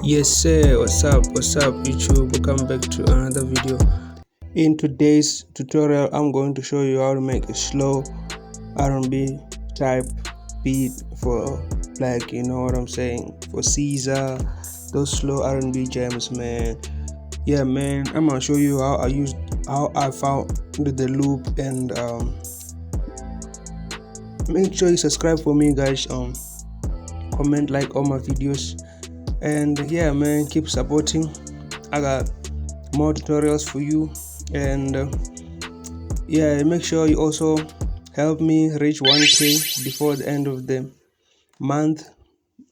Yes sir, what's up YouTube, welcome back to another video. In today's tutorial I'm going to show you how to make a slow R&B type beat for, like, you know what I'm saying, for Caesar, those slow R&B jams, man. Yeah man, I'm gonna show you how I found the loop, and make sure you subscribe for me guys, comment, like all my videos, and yeah man, keep supporting. I got more tutorials for you, and yeah, make sure you also help me reach 1K before the end of the month.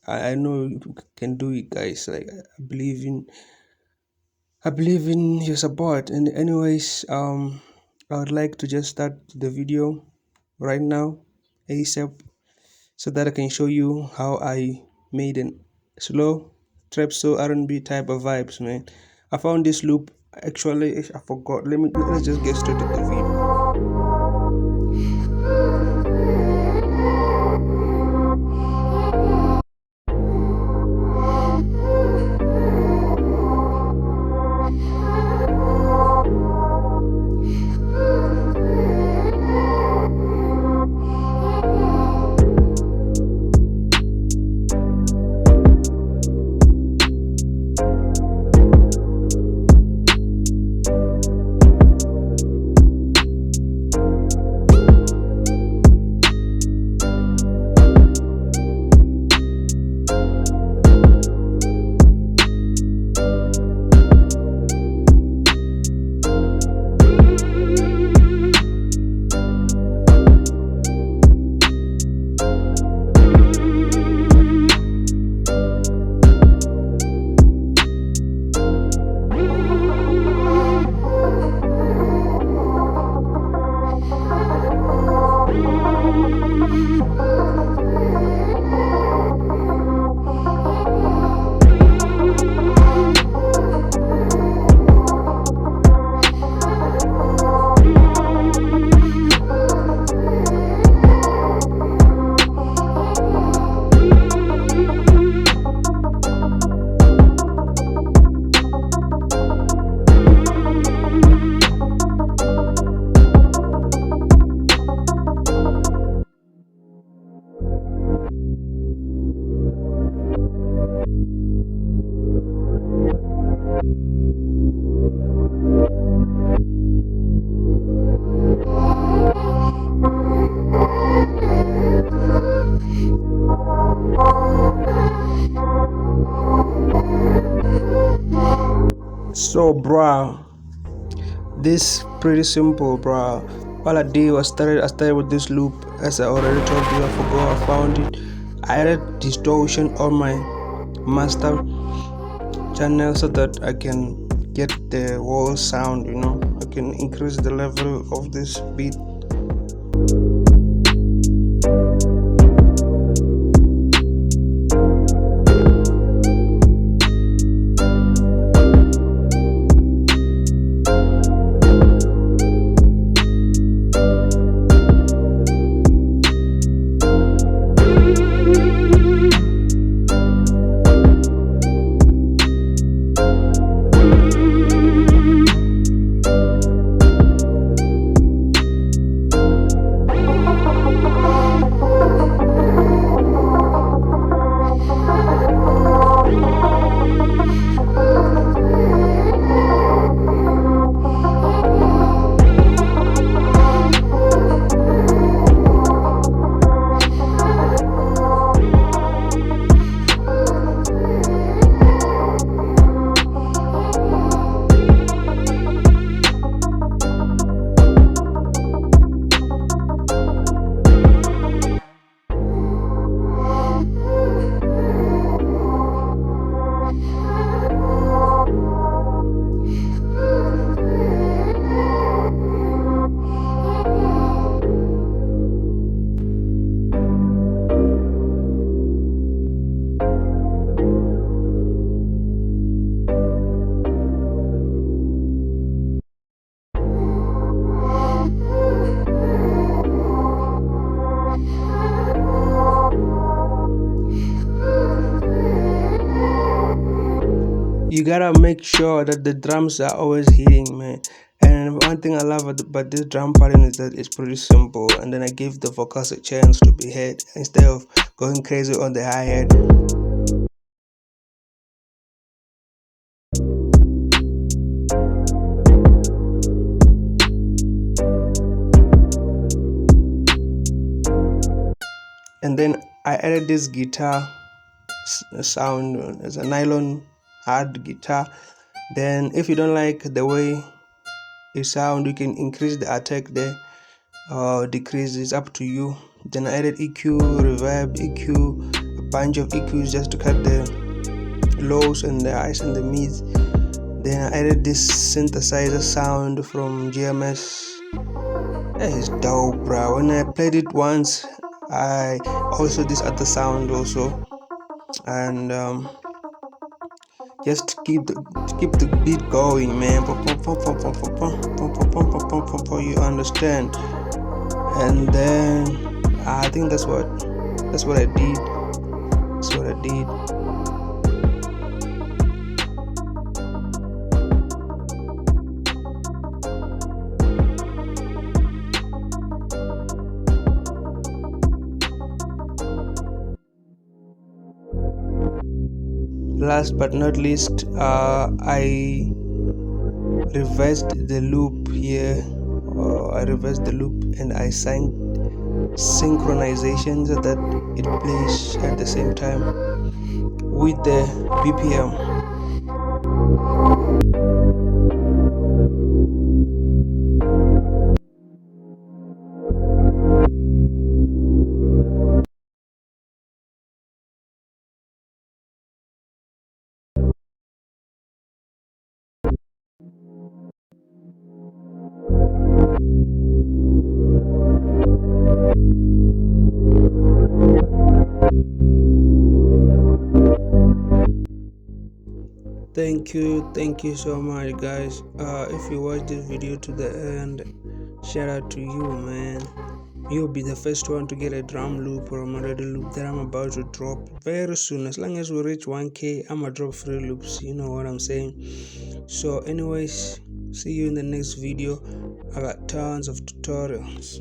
I know you can do it guys, like I believe in your support. And anyways, I would like to just start the video right now ASAP, so that I can show you how I made an slow trapsoul R&B type of vibes, man. I found this loop, actually I forgot. Let's just get straight to the video. So bruh, this pretty simple, bruh. All I did was I started with this loop. As I already told you, I forgot I found it. I added distortion on my master channel so that I can get the whole sound, you know. I can increase the level of this beat. you gotta make sure that the drums are always hitting, man. And one thing I love about this drum pattern is that it's pretty simple, and then I give the vocals a chance to be heard instead of going crazy on the hi-hat. And then I added this guitar sound as a nylon hard guitar. Then if you don't like the way it sound, you can increase the attack there or decrease, it's up to you. Then I added EQ, reverb, EQ, a bunch of EQs just to cut the lows and the highs and the mids. Then I added this synthesizer sound from GMS. It's dope, bro. When I played it once, I also this other sound also, and just keep the beat going, man. You understand? And then I think that's what I did. That's what I did. Last but not least, I reversed the loop here. I reversed the loop and I signed synchronization so that it plays at the same time with the BPM. Thank you so much, guys. If you watch this video to the end, shout out to you, man. You'll be the first one to get a drum loop or a melody loop that I'm about to drop very soon. As long as we reach 1K, I'ma drop 3 loops. You know what I'm saying? So anyways, see you in the next video. I got tons of tutorials.